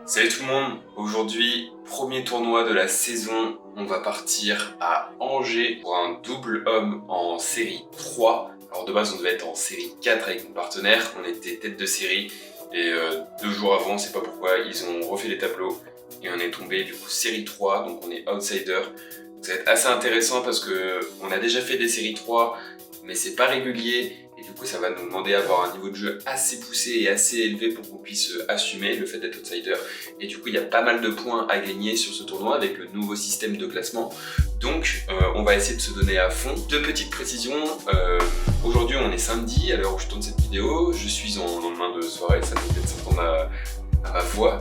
Salut tout le monde, aujourd'hui premier tournoi de la saison, on va partir à Angers pour un double homme en série 3. Alors de base on devait être en série 4 avec mon partenaire, on était tête de série et 2 jours avant, on sait pas pourquoi, ils ont refait les tableaux et on est tombé du coup série 3, donc on est outsider. Ça va être assez intéressant parce que on a déjà fait des séries 3 mais c'est pas régulier. Et du coup, ça va nous demander d'avoir un niveau de jeu assez poussé et assez élevé pour qu'on puisse assumer le fait d'être outsider. Et du coup, il y a pas mal de points à gagner sur ce tournoi avec le nouveau système de classement. Donc, on va essayer de se donner à fond. Deux petites précisions. Aujourd'hui, on est samedi, à l'heure où je tourne cette vidéo. Je suis en lendemain de soirée, ça peut peut-être s'entendre à ma voix.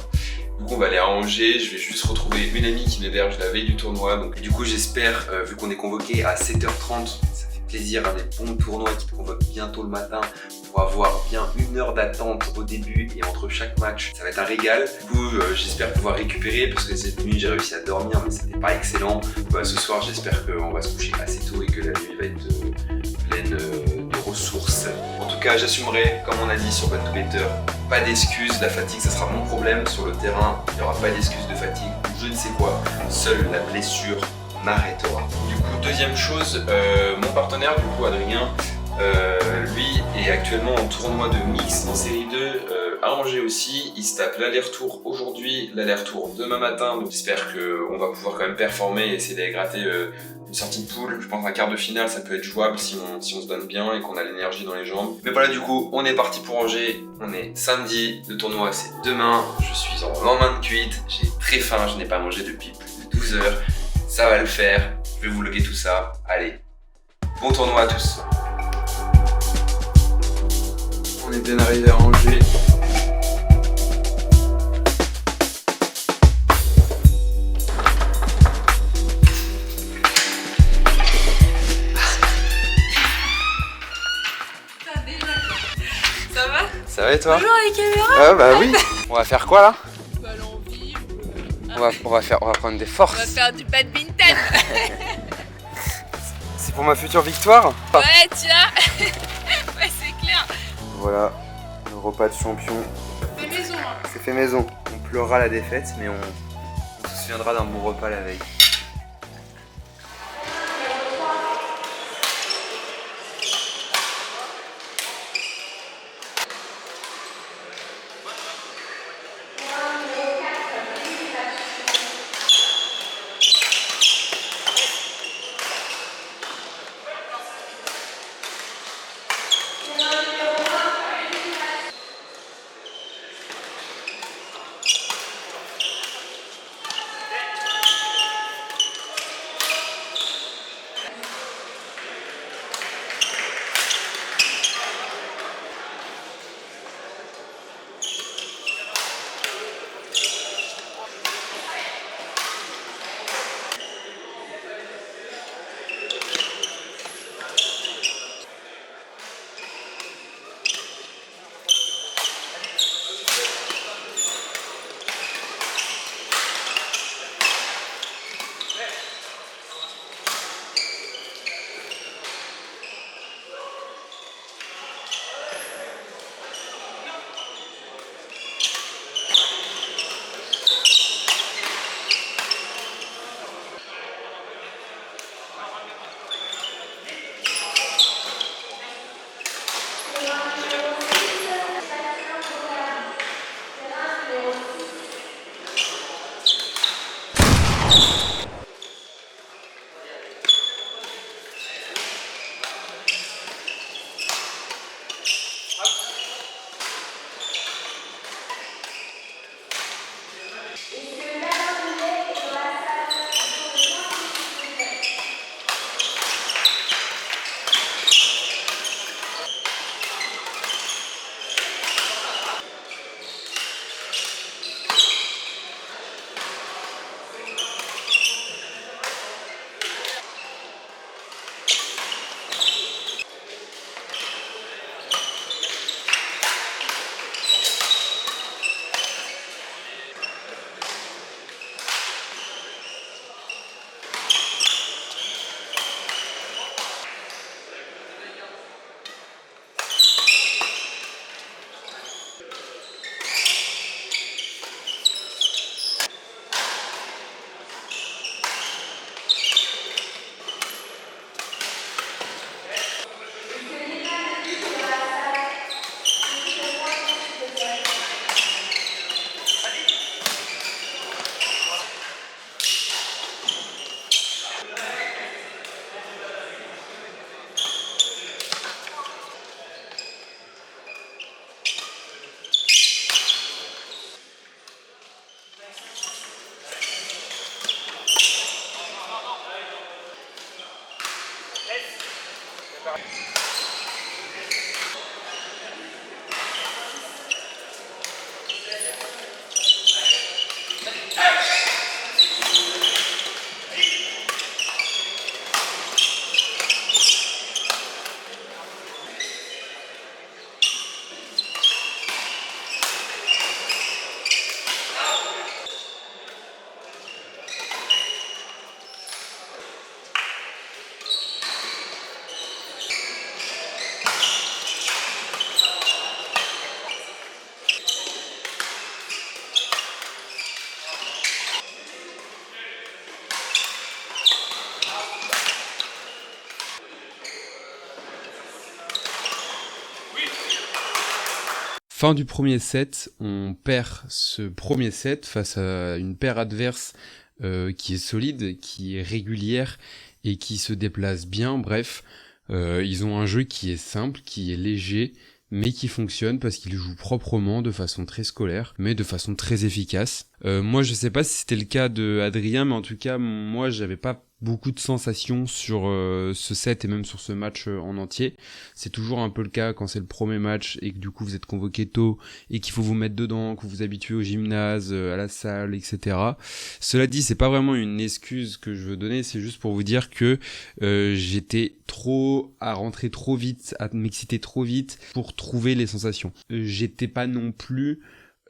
Du coup, on va aller à Angers, je vais juste retrouver une amie qui m'héberge la veille du tournoi. Donc, et du coup, j'espère, vu qu'on est convoqué à 7h30, plaisir, un des bons tournois qui te convoque bientôt le matin pour avoir bien 1 heure d'attente au début et entre chaque match, ça va être un régal. Du coup, j'espère pouvoir récupérer parce que cette nuit j'ai réussi à dormir mais c'était pas excellent. Ce soir, j'espère qu'on va se coucher assez tôt et que la nuit va être pleine de ressources. En tout cas, j'assumerai, comme on a dit sur Bad to Better, pas d'excuses, la fatigue ça sera mon problème sur le terrain, il n'y aura pas d'excuses de fatigue ou je ne sais quoi, seule la blessure m'arrêtera. Du coup, deuxième chose, mon partenaire, du coup Adrien, lui est actuellement en tournoi de mix en série 2 à Angers aussi. Il se tape l'aller-retour aujourd'hui, l'aller-retour demain matin. Donc j'espère qu'on va pouvoir quand même performer et essayer d'aller gratter une sortie de poule. Je pense qu'un quart de finale ça peut être jouable si on se donne bien et qu'on a l'énergie dans les jambes. Mais voilà, du coup on est parti pour Angers. On est samedi, le tournoi c'est demain. Je suis en lendemain de cuite, j'ai très faim, je n'ai pas mangé depuis plus de 12 heures. Ça va le faire, je vais vous vlogger tout ça. Allez, bon tournoi à tous. On est bien arrivé à Angers. Ça va? Ça va et toi? Bonjour les caméras. Ah bah oui. On va faire quoi là? Bah l'envie. On va prendre des forces. On va faire du badminton. C'est pour ma future victoire? Ouais tiens. Ouais c'est clair. Voilà, le repas de champion. C'est maison hein. C'est fait maison. On pleurera la défaite mais on se souviendra d'un bon repas la veille. Fin du premier set, on perd ce premier set face à une paire adverse qui est solide, qui est régulière et qui se déplace bien. Bref, ils ont un jeu qui est simple, qui est léger, mais qui fonctionne parce qu'ils jouent proprement, de façon très scolaire, mais de façon très efficace. Moi, je sais pas si c'était le cas de Adrien, mais en tout cas, moi, j'avais pas beaucoup de sensations sur ce set et même sur ce match en entier. C'est toujours un peu le cas quand c'est le premier match et que du coup vous êtes convoqué tôt et qu'il faut vous mettre dedans, que vous vous habituez au gymnase, à la salle, etc. Cela dit, c'est pas vraiment une excuse que je veux donner, c'est juste pour vous dire que j'étais trop à rentrer trop vite, à m'exciter trop vite pour trouver les sensations. J'étais pas non plus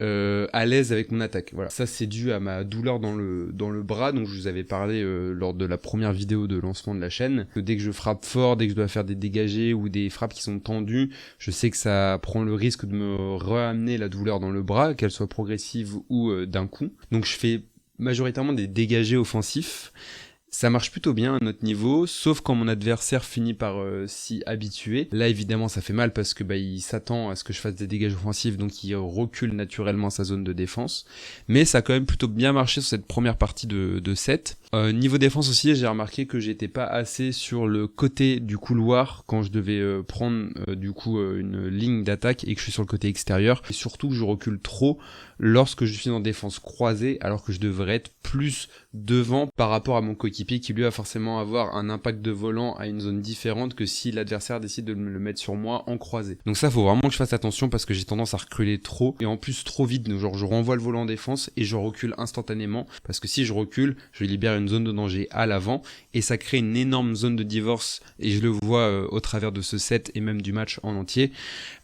à l'aise avec mon attaque. Voilà. Ça, c'est dû à ma douleur dans le bras, dont je vous avais parlé lors de la première vidéo de lancement de la chaîne. Dès que je frappe fort, dès que je dois faire des dégagés ou des frappes qui sont tendues, je sais que ça prend le risque de me ramener la douleur dans le bras, qu'elle soit progressive ou d'un coup. Donc je fais majoritairement des dégagés offensifs. Ça marche plutôt bien à notre niveau, sauf quand mon adversaire finit par s'y habituer. Là, évidemment, ça fait mal parce que il s'attend à ce que je fasse des dégâts offensifs, donc il recule naturellement sa zone de défense. Mais ça a quand même plutôt bien marché sur cette première partie de set. Niveau défense aussi, j'ai remarqué que j'étais pas assez sur le côté du couloir quand je devais prendre une ligne d'attaque et que je suis sur le côté extérieur. Et surtout que je recule trop lorsque je suis en défense croisée, alors que je devrais être plus devant par rapport à mon coéquipier qui lui va forcément avoir un impact de volant à une zone différente que si l'adversaire décide de me le mettre sur moi en croisé. Donc ça, faut vraiment que je fasse attention parce que j'ai tendance à reculer trop et en plus trop vite. Genre je renvoie le volant en défense et je recule instantanément parce que si je recule, je libère une zone de danger à l'avant et ça crée une énorme zone de divorce et je le vois au travers de ce set et même du match en entier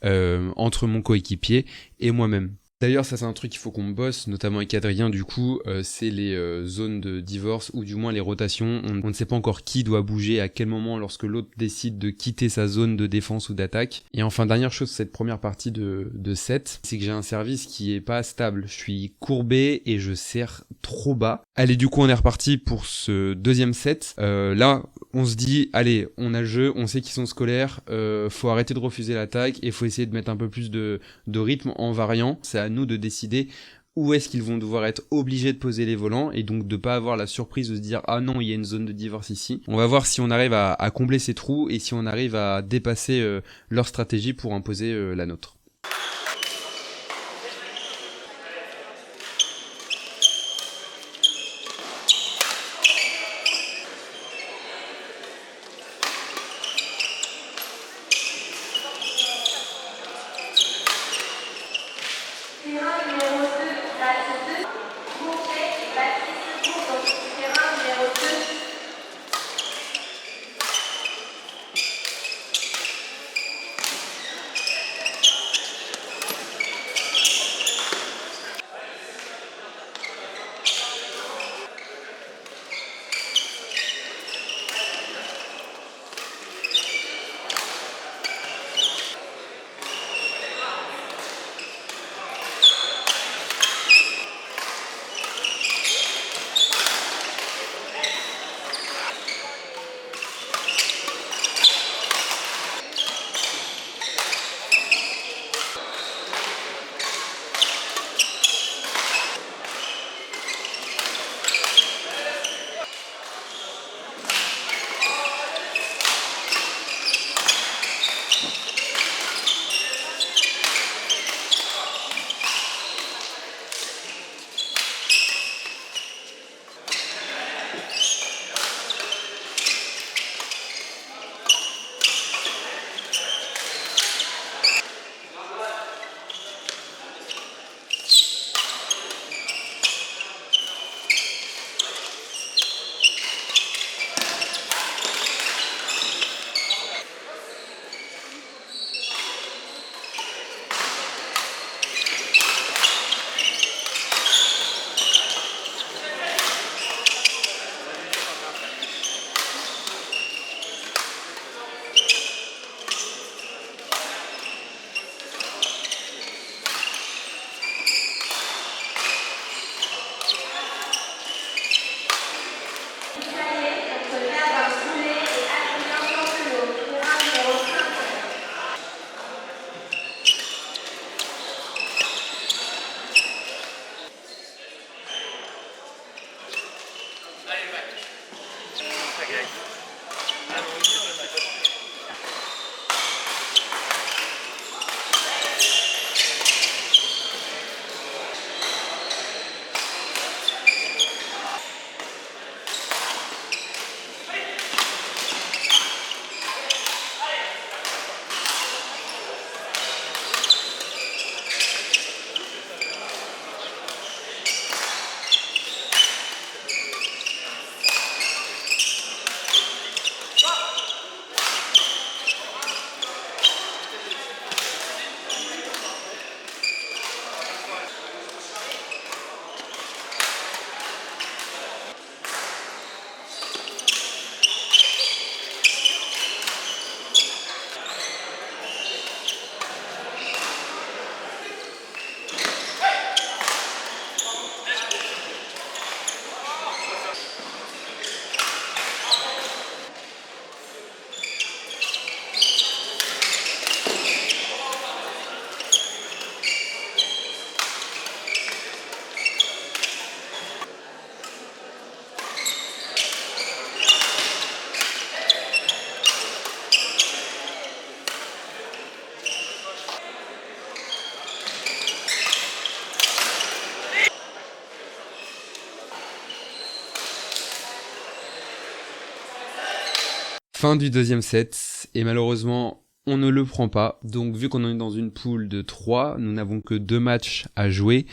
entre mon coéquipier et moi-même. D'ailleurs, ça c'est un truc qu'il faut qu'on bosse, notamment avec Adrien du coup, c'est les zones de divorce ou du moins les rotations. On ne sait pas encore qui doit bouger à quel moment lorsque l'autre décide de quitter sa zone de défense ou d'attaque. Et enfin, dernière chose, cette première partie de set, c'est que j'ai un service qui est pas stable. Je suis courbé et je serre trop bas. Allez, du coup on est reparti pour ce deuxième set. Là, on se dit, allez, on a le jeu, on sait qu'ils sont scolaires, faut arrêter de refuser l'attaque et faut essayer de mettre un peu plus de rythme en variant. C'est à nous de décider où est-ce qu'ils vont devoir être obligés de poser les volants et donc de pas avoir la surprise de se dire ah non il y a une zone de divorce ici. On va voir si on arrive à combler ces trous et si on arrive à dépasser leur stratégie pour imposer la nôtre. Fin du deuxième set, et malheureusement, on ne le prend pas. Donc vu qu'on est dans une poule de 3, nous n'avons que 2 matchs à jouer.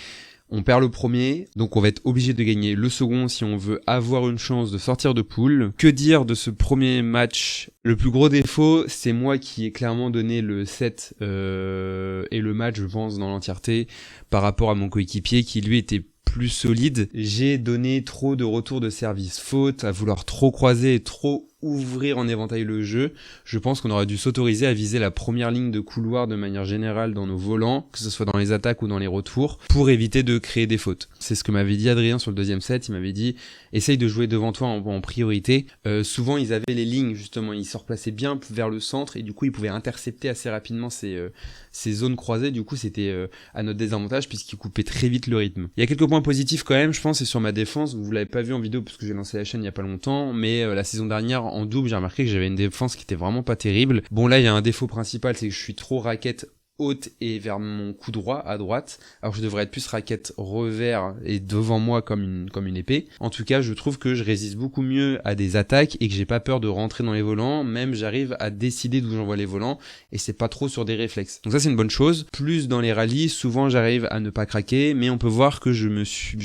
On perd le premier, donc on va être obligé de gagner le second si on veut avoir une chance de sortir de poule. Que dire de ce premier match ? Le plus gros défaut, c'est moi qui ai clairement donné le set et le match, je pense, dans l'entièreté, par rapport à mon coéquipier qui lui était plus solide. J'ai donné trop de retours de service faute, à vouloir trop croiser et trop ouvrir en éventail le jeu. Je pense qu'on aurait dû s'autoriser à viser la première ligne de couloir de manière générale dans nos volants, que ce soit dans les attaques ou dans les retours, pour éviter de créer des fautes. C'est ce que m'avait dit Adrien sur le deuxième set. Il m'avait dit essaye de jouer devant toi en priorité. Souvent ils avaient les lignes, justement, ils se replaçaient bien vers le centre et du coup ils pouvaient intercepter assez rapidement ces zones croisées. Du coup c'était à notre désavantage puisqu'ils coupaient très vite le rythme. Il y a quelques points positifs quand même, je pense, c'est sur ma défense. Vous l'avez pas vu en vidéo parce que j'ai lancé la chaîne il y a pas longtemps, mais la saison dernière en double, j'ai remarqué que j'avais une défense qui était vraiment pas terrible. Bon, là il y a un défaut principal, c'est que je suis trop raquette haute et vers mon coup droit à droite, alors je devrais être plus raquette revers et devant moi comme une épée. En tout cas, je trouve que je résiste beaucoup mieux à des attaques et que j'ai pas peur de rentrer dans les volants, même j'arrive à décider d'où j'envoie les volants et c'est pas trop sur des réflexes. Donc ça c'est une bonne chose. Plus dans les rallyes, souvent j'arrive à ne pas craquer, mais on peut voir que je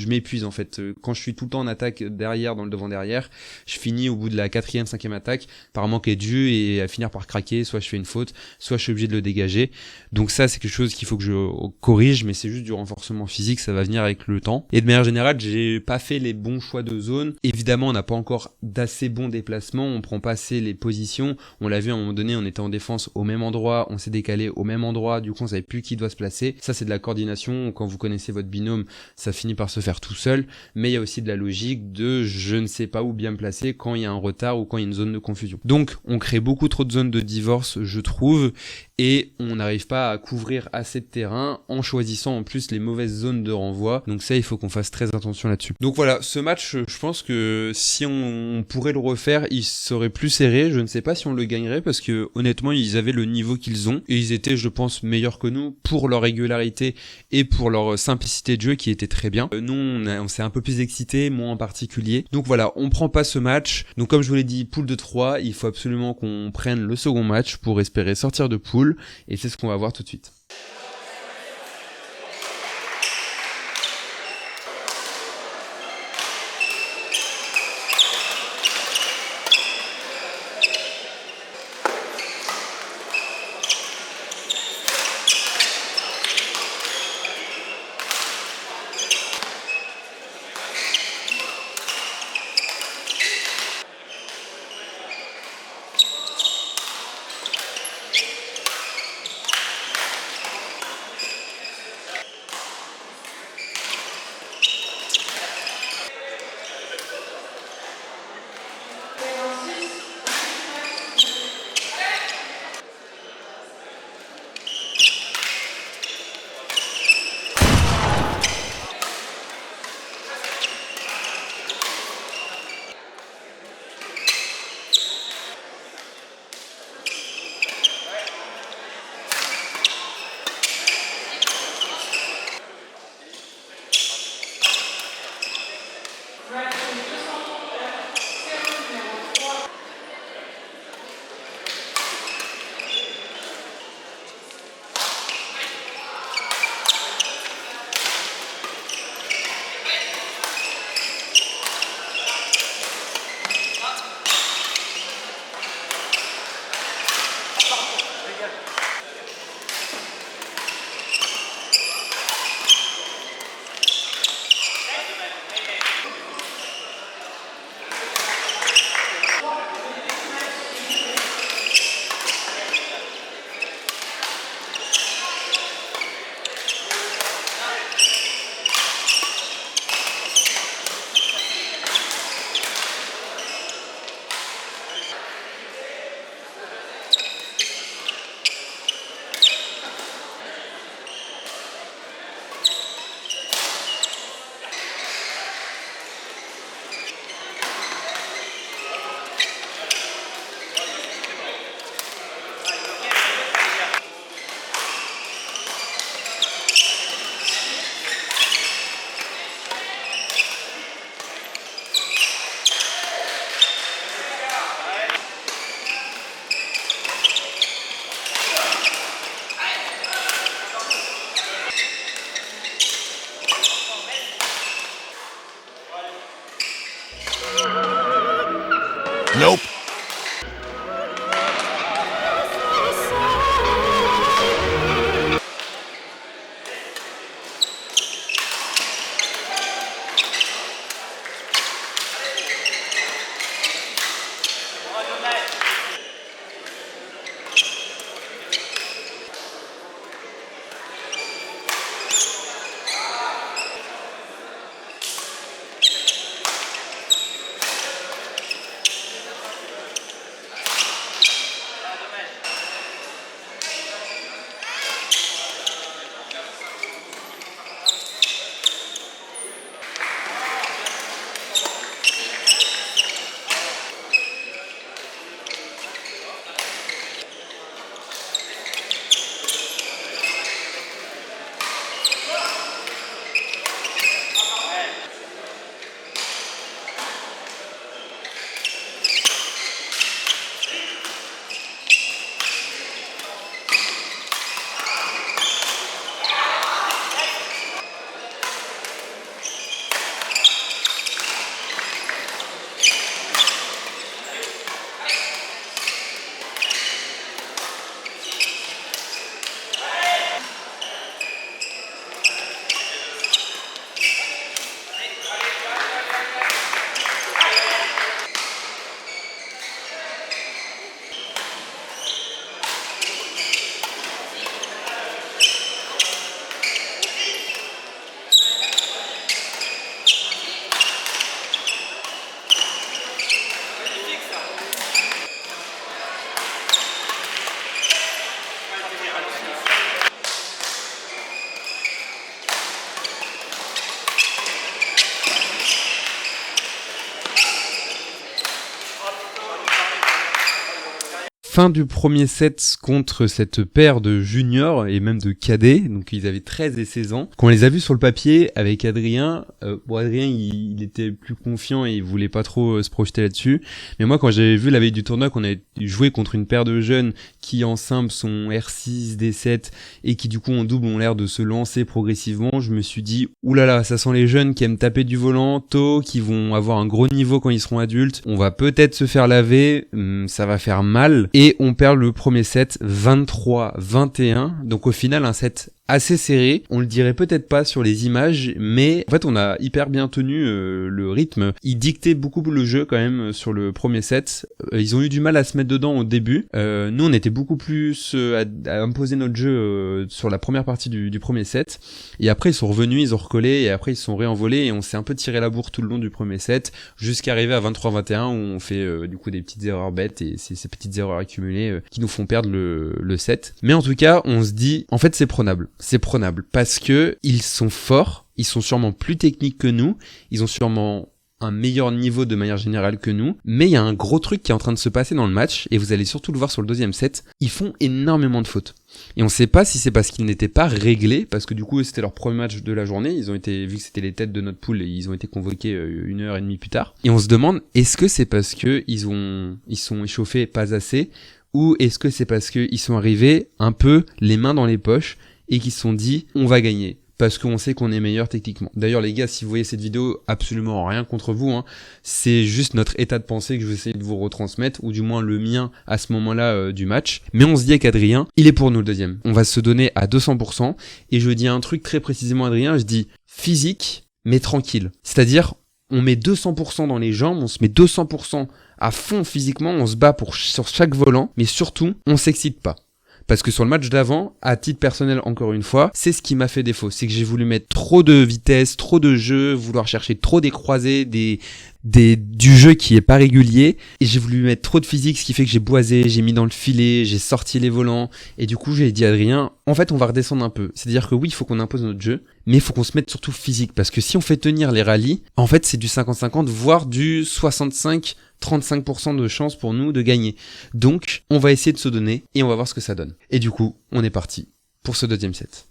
m'épuise en fait. Quand je suis tout le temps en attaque derrière, dans le devant derrière, je finis au bout de la 4e, 5e attaque par manquer de jus et à finir par craquer, soit je fais une faute, soit je suis obligé de le dégager. Donc ça, c'est quelque chose qu'il faut que je corrige, mais c'est juste du renforcement physique, ça va venir avec le temps. Et de manière générale, j'ai pas fait les bons choix de zone. Évidemment, on n'a pas encore d'assez bons déplacements, on prend pas assez les positions. On l'a vu à un moment donné, on était en défense au même endroit, on s'est décalé au même endroit, du coup on savait plus qui doit se placer. Ça, c'est de la coordination. Quand vous connaissez votre binôme, ça finit par se faire tout seul. Mais il y a aussi de la logique de je ne sais pas où bien me placer quand il y a un retard ou quand il y a une zone de confusion. Donc, on crée beaucoup trop de zones de divorce, je trouve, et on n'arrive pas à couvrir assez de terrain en choisissant en plus les mauvaises zones de renvoi. Donc ça, il faut qu'on fasse très attention là-dessus. Donc voilà, ce match, je pense que si on pourrait le refaire, il serait plus serré. Je ne sais pas si on le gagnerait parce que honnêtement, ils avaient le niveau qu'ils ont et ils étaient, je pense, meilleurs que nous pour leur régularité et pour leur simplicité de jeu qui était très bien. Nous, on s'est un peu plus excité, moi en particulier. Donc voilà, on prend pas ce match. Donc comme je vous l'ai dit, poule de 3, il faut absolument qu'on prenne le second match pour espérer sortir de poule et c'est ce qu'on va voir tout de suite. Nope. Fin du premier set contre cette paire de juniors et même de cadets, donc ils avaient 13 et 16 ans. Quand on les a vus sur le papier avec Adrien, Adrien il était plus confiant et il voulait pas trop se projeter là-dessus. Mais moi quand j'avais vu la veille du tournoi qu'on avait joué contre une paire de jeunes qui en simple sont R6, D7 et qui du coup en double ont l'air de se lancer progressivement, je me suis dit oulala, ça sent les jeunes qui aiment taper du volant tôt, qui vont avoir un gros niveau quand ils seront adultes. On va peut-être se faire laver, ça va faire mal. Et on perd le premier set 23-21. Donc au final, un set assez serré. On le dirait peut-être pas sur les images, mais en fait, on a hyper bien tenu le rythme. Ils dictaient beaucoup le jeu quand même sur le premier set. Ils ont eu du mal à se mettre dedans au début. Nous, on était beaucoup plus à imposer notre jeu sur la première partie du premier set. Et après, ils sont revenus, ils ont recollé, et après, ils se sont réenvolés, et on s'est un peu tiré la bourre tout le long du premier set, jusqu'à arriver à 23-21, où on fait du coup des petites erreurs bêtes, et c'est ces petites erreurs accumulées qui nous font perdre le set. Mais en tout cas, on se dit, en fait, c'est prenable. C'est prenable parce que ils sont forts, ils sont sûrement plus techniques que nous, ils ont sûrement un meilleur niveau de manière générale que nous, mais il y a un gros truc qui est en train de se passer dans le match, et vous allez surtout le voir sur le deuxième set, ils font énormément de fautes. Et on sait pas si c'est parce qu'ils n'étaient pas réglés, parce que du coup c'était leur premier match de la journée, ils ont été, vu que c'était les têtes de notre poule, et ils ont été convoqués 1h30 plus tard, et on se demande, est-ce que c'est parce que ils sont échauffés pas assez, ou est-ce que c'est parce qu'ils sont arrivés un peu les mains dans les poches, et qu'ils se sont dit, on va gagner. Parce qu'on sait qu'on est meilleur techniquement. D'ailleurs les gars, si vous voyez cette vidéo, absolument rien contre vous, hein. C'est juste notre état de pensée que je vais essayer de vous retransmettre, ou du moins le mien à ce moment-là du match. Mais on se dit avec Adrien, il est pour nous le deuxième. On va se donner à 200%, et je dis un truc très précisément à Adrien, je dis physique, mais tranquille. C'est-à-dire, on met 200% dans les jambes, on se met 200% à fond physiquement, on se bat sur chaque volant, mais surtout, on s'excite pas. Parce que sur le match d'avant, à titre personnel encore une fois, c'est ce qui m'a fait défaut. C'est que j'ai voulu mettre trop de vitesse, trop de jeu, vouloir chercher trop des croisés, du jeu qui est pas régulier. Et j'ai voulu mettre trop de physique, ce qui fait que j'ai boisé, j'ai mis dans le filet, j'ai sorti les volants. Et du coup, j'ai dit à Adrien, en fait, on va redescendre un peu. C'est-à-dire que oui, il faut qu'on impose notre jeu, mais il faut qu'on se mette surtout physique. Parce que si on fait tenir les rallyes, en fait, c'est du 50-50, voire du 65-35% de chance pour nous de gagner. Donc, on va essayer de se donner et on va voir ce que ça donne. Et du coup, on est parti pour ce deuxième set.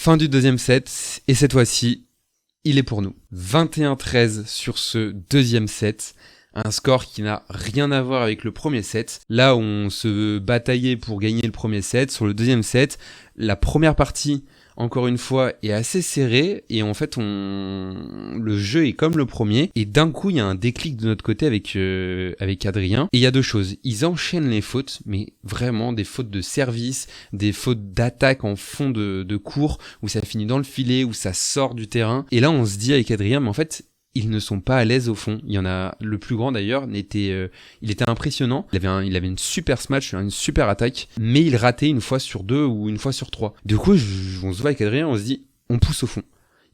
Fin du deuxième set, et cette fois-ci, il est pour nous. 21-13 sur ce deuxième set. Un score qui n'a rien à voir avec le premier set. Là, on se bataillait pour gagner le premier set. Sur le deuxième set, la première partie, encore une fois, est assez serrée. Et en fait, le jeu est comme le premier. Et d'un coup, il y a un déclic de notre côté avec Adrien. Et il y a deux choses. Ils enchaînent les fautes, mais vraiment des fautes de service, des fautes d'attaque en fond de cours, où ça finit dans le filet, où ça sort du terrain. Et là, on se dit avec Adrien, mais en fait, ils ne sont pas à l'aise au fond. Il y en a le plus grand d'ailleurs, il était impressionnant. Il avait une super smash, une super attaque, mais il ratait une fois sur deux ou une fois sur trois. Du coup, on se voit avec Adrien, on se dit, on pousse au fond.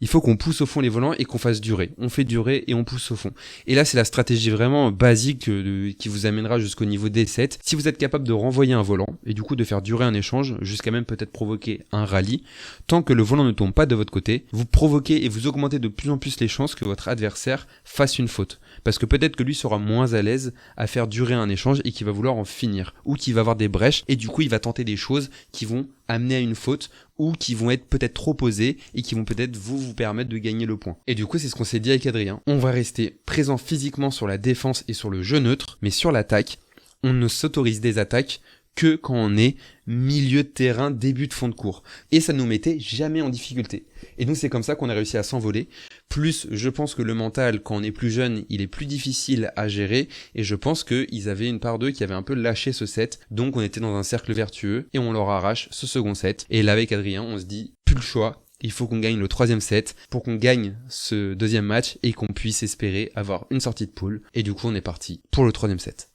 Il faut qu'on pousse au fond les volants et qu'on fasse durer. On fait durer et on pousse au fond. Et là, c'est la stratégie vraiment basique qui vous amènera jusqu'au niveau des 7. Si vous êtes capable de renvoyer un volant et du coup de faire durer un échange, jusqu'à même peut-être provoquer un rallye, tant que le volant ne tombe pas de votre côté, vous provoquez et vous augmentez de plus en plus les chances que votre adversaire fasse une faute. Parce que peut-être que lui sera moins à l'aise à faire durer un échange et qu'il va vouloir en finir. Ou qu'il va avoir des brèches et du coup il va tenter des choses qui vont amener à une faute ou qui vont être peut-être trop posées et qui vont peut-être vous permettre de gagner le point. Et du coup, c'est ce qu'on s'est dit avec Adrien. On va rester présent physiquement sur la défense et sur le jeu neutre, mais sur l'attaque, on ne s'autorise des attaques que quand on est milieu de terrain, début de fond de cours. Et ça ne nous mettait jamais en difficulté. Et nous, c'est comme ça qu'on a réussi à s'envoler. Plus, je pense que le mental, quand on est plus jeune, il est plus difficile à gérer. Et je pense qu'ils avaient une part d'eux qui avait un peu lâché ce set. Donc on était dans un cercle vertueux et on leur arrache ce second set. Et là, avec Adrien, on se dit, plus le choix. Il faut qu'on gagne le troisième set pour qu'on gagne ce deuxième match et qu'on puisse espérer avoir une sortie de poule. Et du coup, on est parti pour le troisième set.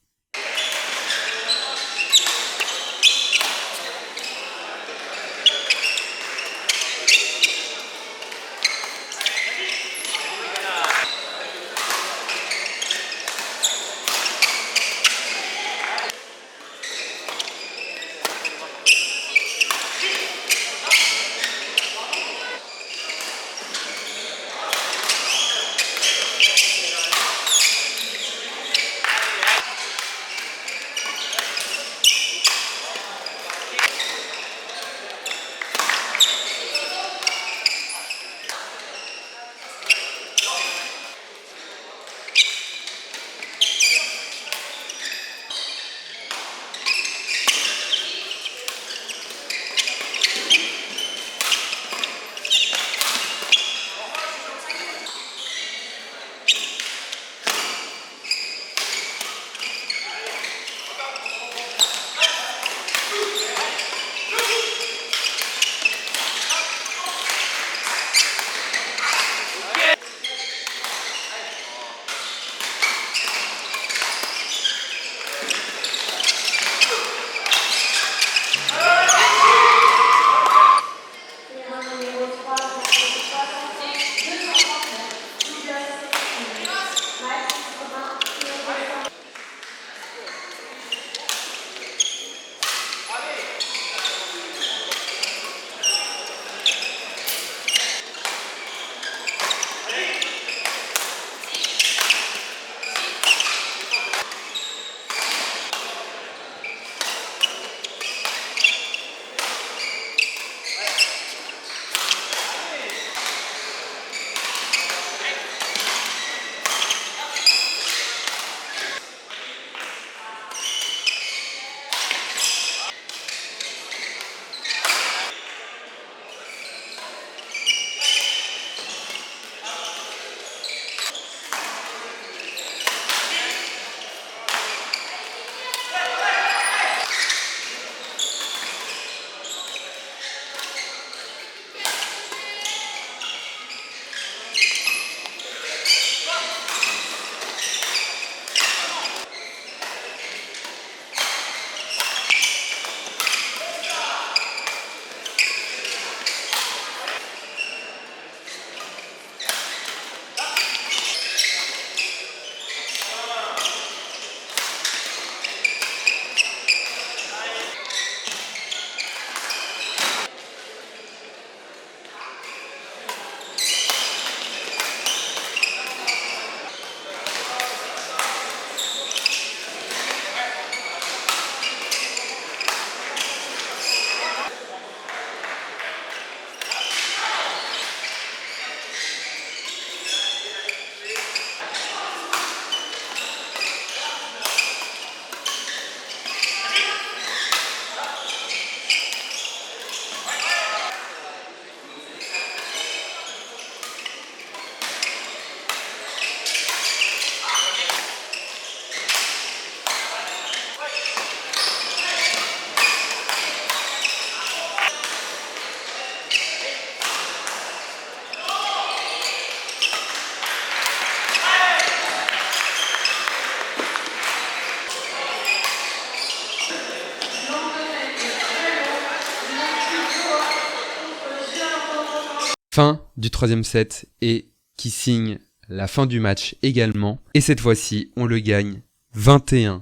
Fin du 3e set et qui signe la fin du match également. Et cette fois-ci, on le gagne 21-17.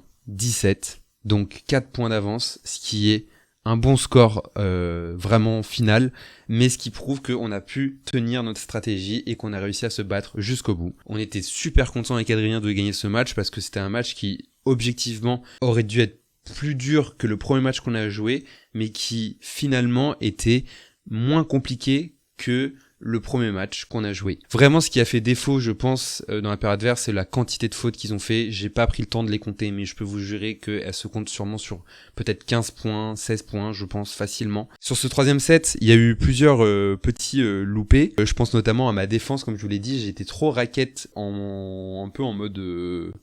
Donc 4 points d'avance, ce qui est un bon score vraiment final, mais ce qui prouve qu'on a pu tenir notre stratégie et qu'on a réussi à se battre jusqu'au bout. On était super content avec Adrien de gagner ce match parce que c'était un match qui, objectivement, aurait dû être plus dur que le premier match qu'on a joué, mais qui finalement était moins compliqué que le premier match qu'on a joué. Vraiment, ce qui a fait défaut, je pense, dans la paire adverse, c'est la quantité de fautes qu'ils ont fait. J'ai pas pris le temps de les compter, mais je peux vous jurer qu'elles se comptent sûrement sur peut-être 15 points, 16 points, je pense, facilement. Sur ce 3e set, il y a eu plusieurs petits loupés. Je pense notamment à ma défense, comme je vous l'ai dit, j'étais trop raquette un peu en mode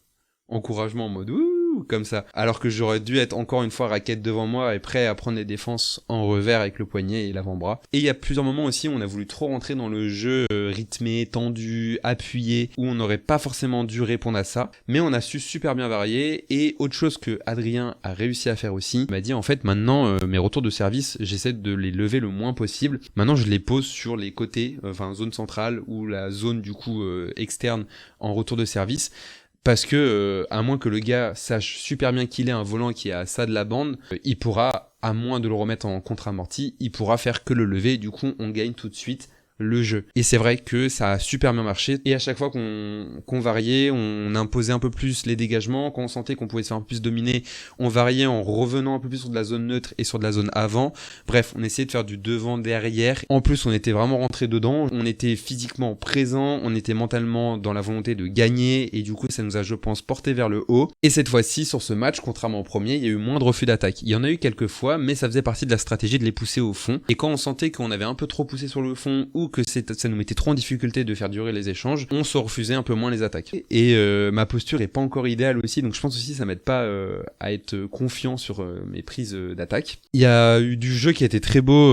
encouragement, en mode ouh, comme ça. Alors que j'aurais dû être encore une fois raquette devant moi et prêt à prendre les défenses en revers avec le poignet et l'avant-bras. Et il y a plusieurs moments aussi où on a voulu trop rentrer dans le jeu rythmé, tendu, appuyé, où on n'aurait pas forcément dû répondre à ça. Mais on a su super bien varier. Et autre chose que Adrien a réussi à faire aussi, il m'a dit en fait maintenant mes retours de service, j'essaie de les lever le moins possible. Maintenant je les pose sur les côtés, enfin zone centrale ou la zone du coup externe en retour de service. Parce que, à moins que le gars sache super bien qu'il ait un volant qui est à ça de la bande, il pourra, à moins de le remettre en contre-amorti, il pourra faire que le lever et du coup on gagne tout de suite le jeu. Et c'est vrai que ça a super bien marché et à chaque fois qu'on variait, on imposait un peu plus les dégagements. Quand on sentait qu'on pouvait se faire un peu plus dominer, on variait en revenant un peu plus sur de la zone neutre et sur de la zone avant. Bref, on essayait de faire du devant-derrière. En plus, on était vraiment rentré dedans, on était physiquement présent, on était mentalement dans la volonté de gagner et du coup ça nous a, je pense, porté vers le haut. Et cette fois-ci, sur ce match, contrairement au premier, il y a eu moins de refus d'attaque. Il y en a eu quelques fois, mais ça faisait partie de la stratégie de les pousser au fond. Et quand on sentait qu'on avait un peu trop poussé sur le fond ou que ça nous mettait trop en difficulté de faire durer les échanges, on se refusait un peu moins les attaques. Et ma posture est pas encore idéale aussi, donc je pense aussi ça m'aide pas à être confiant sur mes prises d'attaque. Il y a eu du jeu qui a été très beau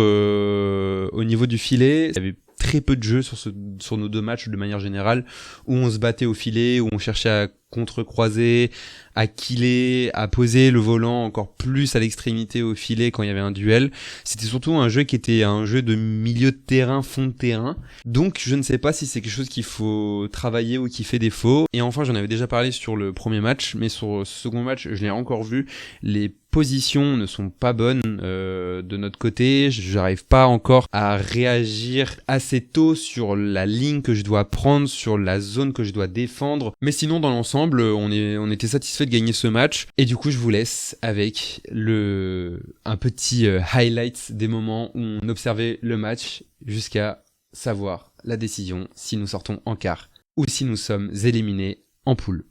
au niveau du filet. Il y avait très peu de jeux sur nos 2 matchs de manière générale, où on se battait au filet, où on cherchait à contre-croiser, à killer, à poser le volant encore plus à l'extrémité au filet quand il y avait un duel. C'était surtout un jeu qui était un jeu de milieu de terrain, fond de terrain. Donc je ne sais pas si c'est quelque chose qu'il faut travailler ou qui fait défaut. Et enfin, j'en avais déjà parlé sur le premier match, mais sur ce second match, je l'ai encore vu, les positions ne sont pas bonnes de notre côté. J'arrive pas encore à réagir assez tôt sur la ligne que je dois prendre, sur la zone que je dois défendre. Mais sinon, dans l'ensemble, on était satisfait de gagner ce match. Et du coup, je vous laisse avec un petit highlight des moments où on observait le match jusqu'à savoir la décision si nous sortons en quart ou si nous sommes éliminés en poule.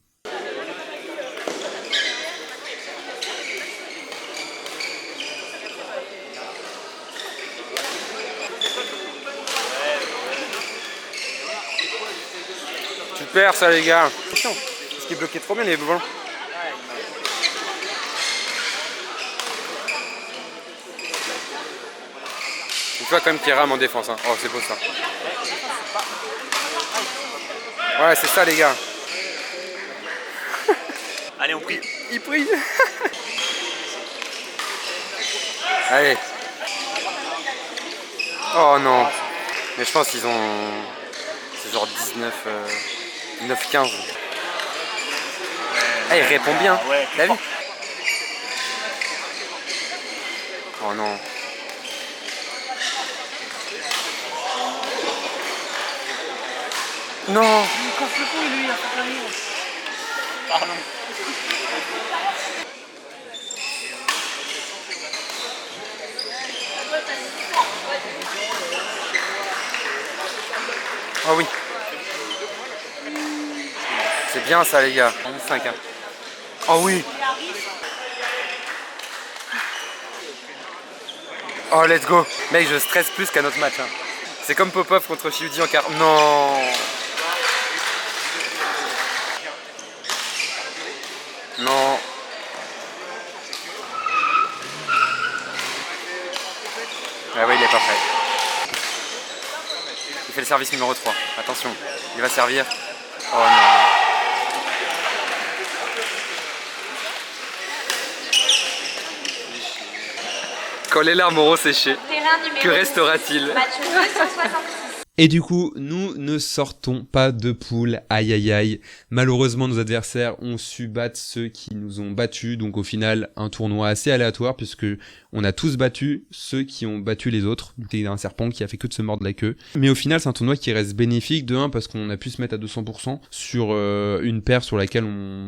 Super ça les gars. Attention, parce qu'il bloquait trop bien les volants. Tu vois quand même qu'il rame en défense. Hein. Oh c'est beau ça. Ouais c'est ça les gars. Allez on prie. Il prie. Allez. Oh non. Mais je pense qu'ils ont... C'est genre 19... 9-15. Ah, il répond bien. Ouais. T'as vu? Oh non. Non. Il casse le cou lui, il a fait la ligne. Pardon. Oh oui. C'est bien ça les gars. 5 hein. Oh oui. Oh let's go. Mec je stresse plus qu'à notre match hein. C'est comme Popov contre Chiudi en quart. Non. Non. Ah ouais il est pas prêt. Il fait le service numéro 3. Attention. Il va servir. Oh non. Quand les larmes auront séché, que restera-t-il? Match 266. Et du coup, nous ne sortons pas de poule, aïe aïe aïe. Malheureusement, nos adversaires ont su battre ceux qui nous ont battus, donc au final, un tournoi assez aléatoire, puisque on a tous battu ceux qui ont battu les autres. Il y a un serpent qui a fait que de se mordre la queue. Mais au final, c'est un tournoi qui reste bénéfique, de 1, parce qu'on a pu se mettre à 200% sur une paire sur laquelle,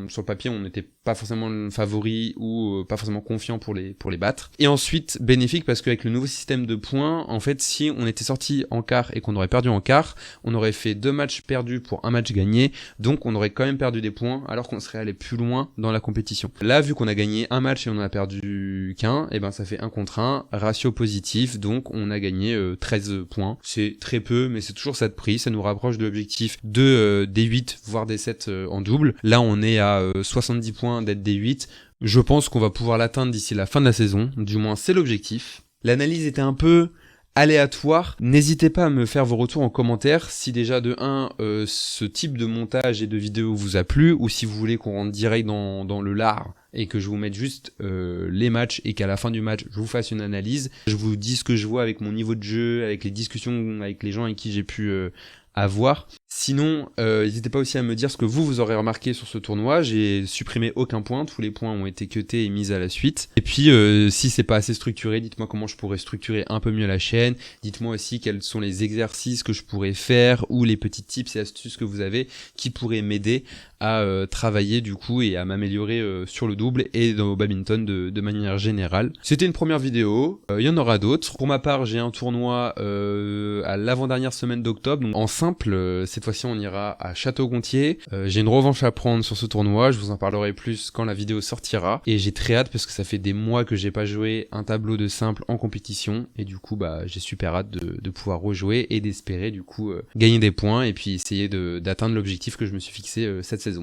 sur le papier, on n'était pas forcément le favori ou pas forcément confiant pour les battre. Et ensuite, bénéfique, parce qu'avec le nouveau système de points, en fait, si on était sorti en quart et qu'on aurait perdu en quart, on aurait fait 2 matchs perdus pour un match gagné, donc on aurait quand même perdu des points alors qu'on serait allé plus loin dans la compétition. Là, vu qu'on a gagné un match et on en a perdu qu'un, et ben ça fait 1 contre 1, ratio positif, donc on a gagné 13 points. C'est très peu, mais c'est toujours ça de prix, ça nous rapproche de l'objectif de des 8 voire des 7 en double. Là, on est à 70 points d'être des 8. Je pense qu'on va pouvoir l'atteindre d'ici la fin de la saison, du moins c'est l'objectif. L'analyse était un peu aléatoire. N'hésitez pas à me faire vos retours en commentaire si déjà de 1 ce type de montage et de vidéo vous a plu, ou si vous voulez qu'on rentre direct dans le lard et que je vous mette juste les matchs et qu'à la fin du match je vous fasse une analyse. Je vous dis ce que je vois avec mon niveau de jeu, avec les discussions avec les gens avec qui j'ai pu avoir. Sinon, n'hésitez pas aussi à me dire ce que vous aurez remarqué sur ce tournoi. J'ai supprimé aucun point, tous les points ont été cutés et mis à la suite. Et puis, si c'est pas assez structuré, dites-moi comment je pourrais structurer un peu mieux la chaîne. Dites-moi aussi quels sont les exercices que je pourrais faire ou les petits tips et astuces que vous avez qui pourraient m'aider à travailler du coup et à m'améliorer sur le double et dans le badminton de manière générale. C'était une première vidéo, il y en aura d'autres. Pour ma part, j'ai un tournoi à l'avant-dernière semaine d'octobre, donc en simple, cette fois-ci on ira à Château-Gontier. J'ai une revanche à prendre sur ce tournoi, je vous en parlerai plus quand la vidéo sortira. Et j'ai très hâte parce que ça fait des mois que j'ai pas joué un tableau de simple en compétition. Et du coup, j'ai super hâte de pouvoir rejouer et d'espérer du coup gagner des points et puis essayer d'atteindre l'objectif que je me suis fixé cette saison.